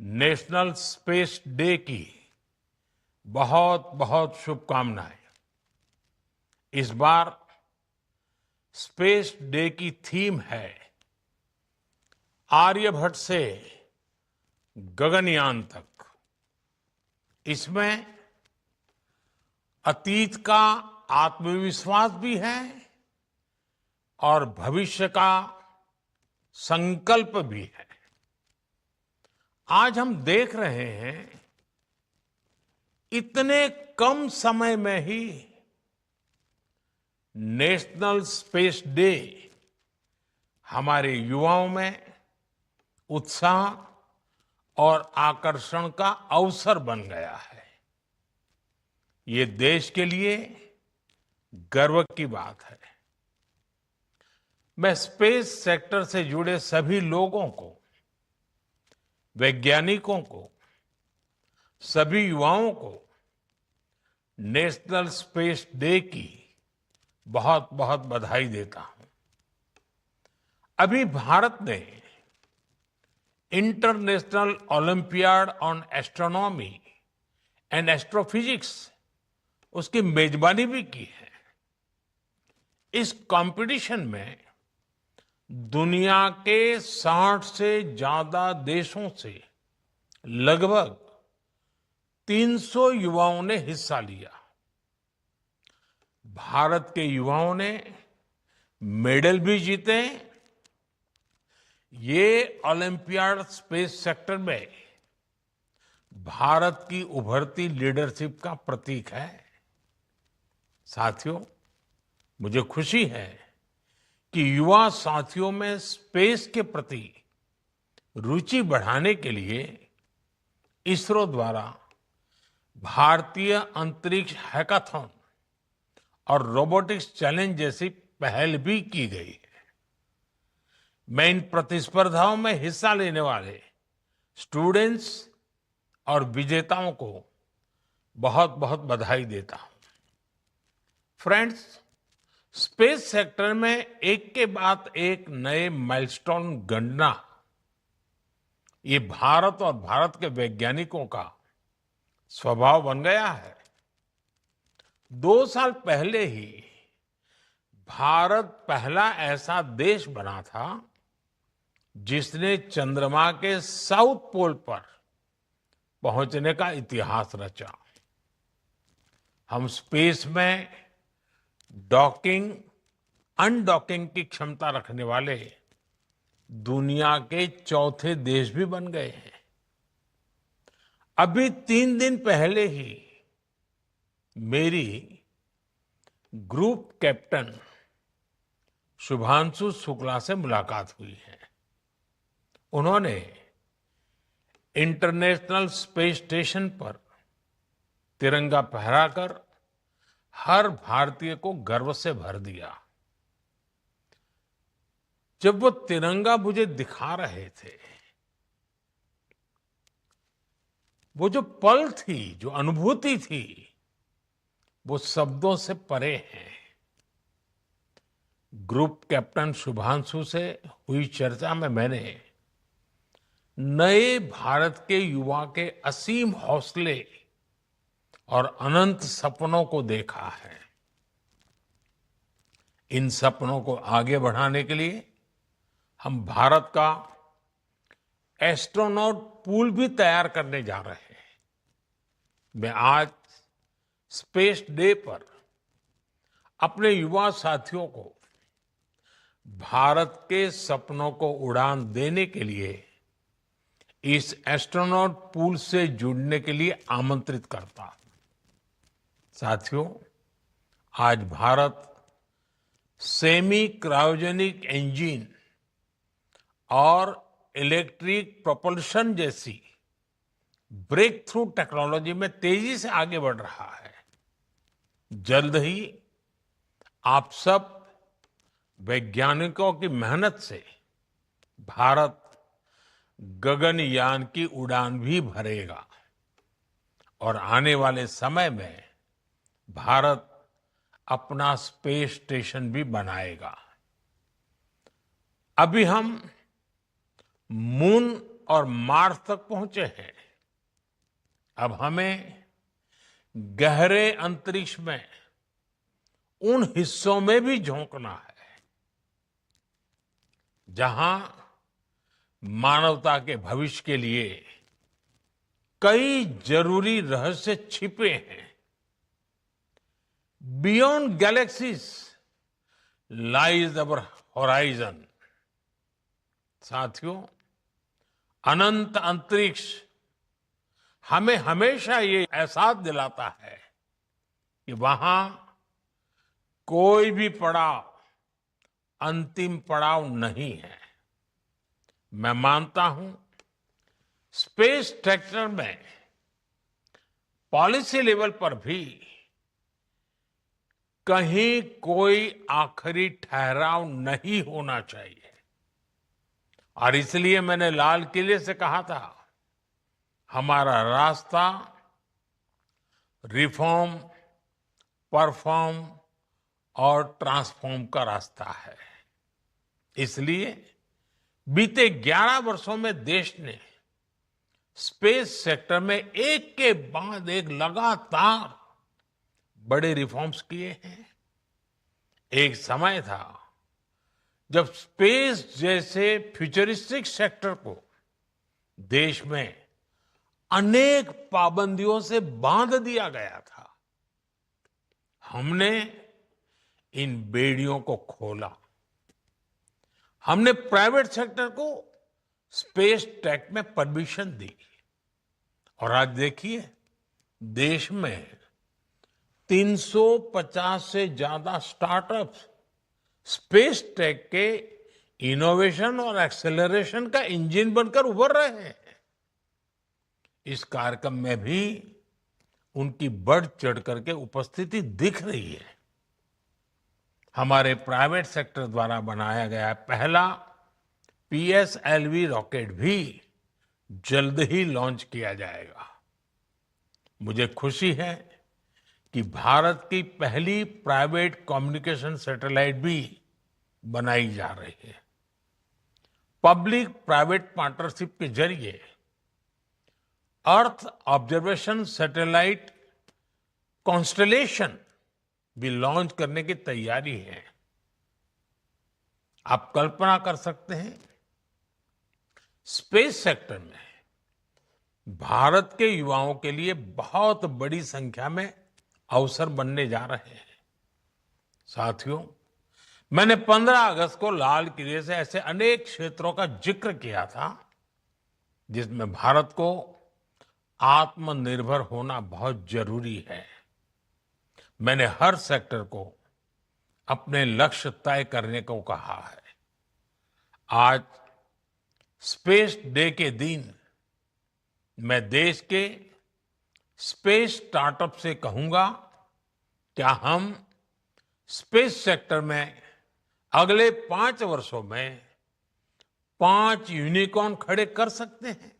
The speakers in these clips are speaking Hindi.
नेशनल स्पेस डे की बहुत बहुत शुभकामनाएं। इस बार स्पेस डे की थीम है आर्यभट्ट से गगनयान तक। इसमें अतीत का आत्मविश्वास भी है और भविष्य का संकल्प भी है। आज हम देख रहे हैं इतने कम समय में ही नेशनल स्पेस डे हमारे युवाओं में उत्साह और आकर्षण का अवसर बन गया है। ये देश के लिए गर्व की बात है। मैं स्पेस सेक्टर से जुड़े सभी लोगों को, वैज्ञानिकों को, सभी युवाओं को नेशनल स्पेस डे की बहुत बहुत बधाई देता हूं। अभी भारत ने international olympiad on astronomy and astrophysics उसकी मेजबानी भी की है। इस कंपटीशन में दुनिया के 60 से ज्यादा देशों से लगभग 300 युवाओं ने हिस्सा लिया। भारत के युवाओं ने मेडल भी जीते। ये ओलंपियाड स्पेस सेक्टर में भारत की उभरती लीडरशिप का प्रतीक है। साथियों, मुझे खुशी है कि युवा साथियों में स्पेस के प्रति रुचि बढ़ाने के लिए इसरो द्वारा भारतीय अंतरिक्ष हैकाथॉन और रोबोटिक्स चैलेंज जैसी पहल भी की गई है। मैं इन प्रतिस्पर्धाओं में हिस्सा लेने वाले स्टूडेंट्स और विजेताओं को बहुत बहुत बधाई देता हूं। फ्रेंड्स, स्पेस सेक्टर में एक के बाद एक नए माइलस्टोन गणना, ये भारत और भारत के वैज्ञानिकों का स्वभाव बन गया है। 2 साल पहले ही भारत पहला ऐसा देश बना था जिसने चंद्रमा के साउथ पोल पर पहुंचने का इतिहास रचा। हम स्पेस में डॉकिंग, अनडॉकिंग की क्षमता रखने वाले दुनिया के चौथे देश भी बन गए हैं। अभी 3 दिन पहले ही मेरी ग्रुप कैप्टन शुभांशु शुक्ला से मुलाकात हुई है। उन्होंने इंटरनेशनल स्पेस स्टेशन पर तिरंगा फहराकर हर भारतीय को गर्व से भर दिया। जब वो तिरंगा मुझे दिखा रहे थे, वो जो पल थी, जो अनुभूति थी, वो शब्दों से परे है। ग्रुप कैप्टन शुभांशु से हुई चर्चा में मैंने नए भारत के युवा के असीम हौसले और अनंत सपनों को देखा है। इन सपनों को आगे बढ़ाने के लिए हम भारत का एस्ट्रोनॉट पूल भी तैयार करने जा रहे हैं। मैं आज स्पेस डे पर अपने युवा साथियों को भारत के सपनों को उड़ान देने के लिए इस एस्ट्रोनॉट पूल से जुड़ने के लिए आमंत्रित करता हूं। साथियों, आज भारत सेमी क्रायोजेनिक इंजन और इलेक्ट्रिक प्रोपल्शन जैसी ब्रेक थ्रू टेक्नोलॉजी में तेजी से आगे बढ़ रहा है। जल्द ही आप सब वैज्ञानिकों की मेहनत से भारत गगनयान की उड़ान भी भरेगा और आने वाले समय में भारत अपना स्पेस स्टेशन भी बनाएगा। अभी हम मून और मार्स तक पहुंचे हैं। अब हमें गहरे अंतरिक्ष में उन हिस्सों में भी झोंकना है जहां मानवता के भविष्य के लिए कई जरूरी रहस्य छिपे हैं। बियॉन्ड गैलेक्सीज लाइज अवर होराइजन। साथियों, अनंत अंतरिक्ष हमें हमेशा ये एहसास दिलाता है कि वहां कोई भी पड़ाव अंतिम पड़ाव नहीं है। मैं मानता हूं स्पेस सेक्टर में पॉलिसी लेवल पर भी कहीं कोई आखिरी ठहराव नहीं होना चाहिए। और इसलिए मैंने लाल किले से कहा था, हमारा रास्ता रिफॉर्म, परफॉर्म और ट्रांसफॉर्म का रास्ता है। इसलिए बीते 11 वर्षों में देश ने स्पेस सेक्टर में एक के बाद एक लगातार बड़े रिफॉर्म्स किए हैं। एक समय था जब स्पेस जैसे फ्यूचरिस्टिक सेक्टर को देश में अनेक पाबंदियों से बांध दिया गया था। हमने इन बेड़ियों को खोला। हमने प्राइवेट सेक्टर को स्पेस टेक में परमिशन दी और आज देखिए देश में 350 से ज्यादा स्टार्टअप्स स्पेस टेक के इनोवेशन और एक्सेलरेशन का इंजन बनकर उभर रहे हैं। इस कार्यक्रम में भी उनकी बढ़ चढ़ करके उपस्थिति दिख रही है। हमारे प्राइवेट सेक्टर द्वारा बनाया गया पहला पीएसएलवी रॉकेट भी जल्द ही लॉन्च किया जाएगा। मुझे खुशी है कि भारत की पहली प्राइवेट कम्युनिकेशन सैटेलाइट भी बनाई जा रही है। पब्लिक प्राइवेट पार्टनरशिप के जरिए अर्थ ऑब्जर्वेशन सैटेलाइट कॉन्स्टलेशन भी लॉन्च करने की तैयारी है। आप कल्पना कर सकते हैं स्पेस सेक्टर में भारत के युवाओं के लिए बहुत बड़ी संख्या में अवसर बनने जा रहे हैं। साथियों, मैंने 15 अगस्त को लाल किले से ऐसे अनेक क्षेत्रों का जिक्र किया था जिसमें भारत को आत्मनिर्भर होना बहुत जरूरी है। मैंने हर सेक्टर को अपने लक्ष्य तय करने को कहा है। आज स्पेस डे के दिन मैं देश के स्पेस स्टार्टअप से कहूंगा, क्या हम स्पेस सेक्टर में अगले 5 वर्षों में 5 यूनिकॉर्न खड़े कर सकते हैं?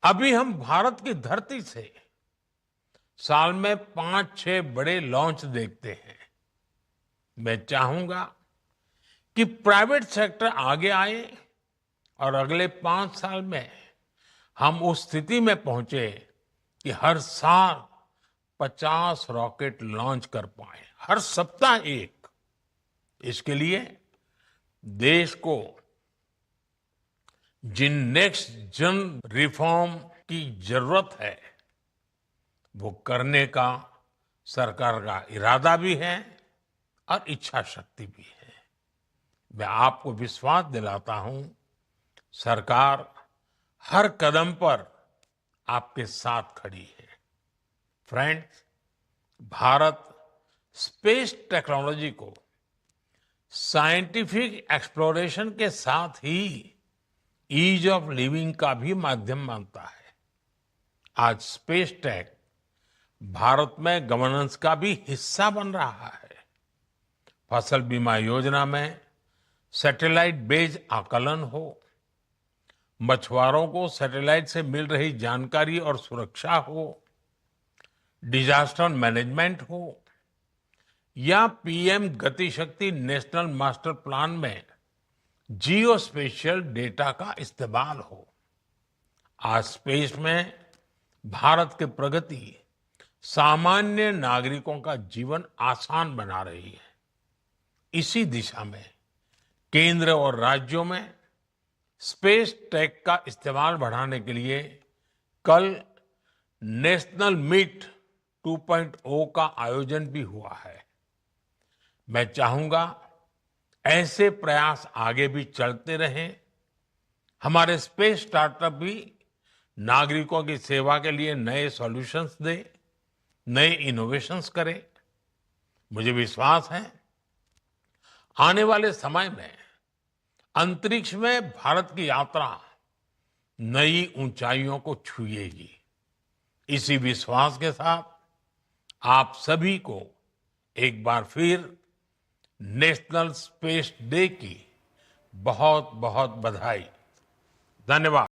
अभी हम भारत की धरती से साल में 5-6 बड़े लॉन्च देखते हैं। मैं चाहूंगा कि प्राइवेट सेक्टर आगे आए और अगले 5 साल में हम उस स्थिति में पहुंचे कि हर साल 50 रॉकेट लॉन्च कर पाए, हर सप्ताह एक। इसके लिए देश को जिन नेक्स्ट जन रिफॉर्म की जरूरत है वो करने का सरकार का इरादा भी है और इच्छा शक्ति भी है। मैं आपको विश्वास दिलाता हूं, सरकार हर कदम पर आपके साथ खड़ी है। फ्रेंड्स, भारत स्पेस टेक्नोलॉजी को साइंटिफिक एक्सप्लोरेशन के साथ ही ईज ऑफ लिविंग का भी माध्यम मानता है। आज स्पेस टेक भारत में गवर्नेंस का भी हिस्सा बन रहा है। फसल बीमा योजना में सैटेलाइट बेस्ड आकलन हो, मछुआरों को सैटेलाइट से मिल रही जानकारी और सुरक्षा हो, डिजास्टर मैनेजमेंट हो या पीएम गति शक्ति नेशनल मास्टर प्लान में जियो स्पेशियल डेटा का इस्तेमाल हो। आज स्पेस में भारत की प्रगति सामान्य नागरिकों का जीवन आसान बना रही है। इसी दिशा में केंद्र और राज्यों में स्पेस टेक का इस्तेमाल बढ़ाने के लिए कल नेशनल मीट 2.0 का आयोजन भी हुआ है। मैं चाहूंगा ऐसे प्रयास आगे भी चलते रहें। हमारे स्पेस स्टार्टअप भी नागरिकों की सेवा के लिए नए सॉल्यूशंस दे, नए इनोवेशंस करे। मुझे विश्वास है आने वाले समय में अंतरिक्ष में भारत की यात्रा नई ऊंचाइयों को छुएगी। इसी विश्वास के साथ आप सभी को एक बार फिर नेशनल स्पेस डे की बहुत बहुत बधाई। धन्यवाद।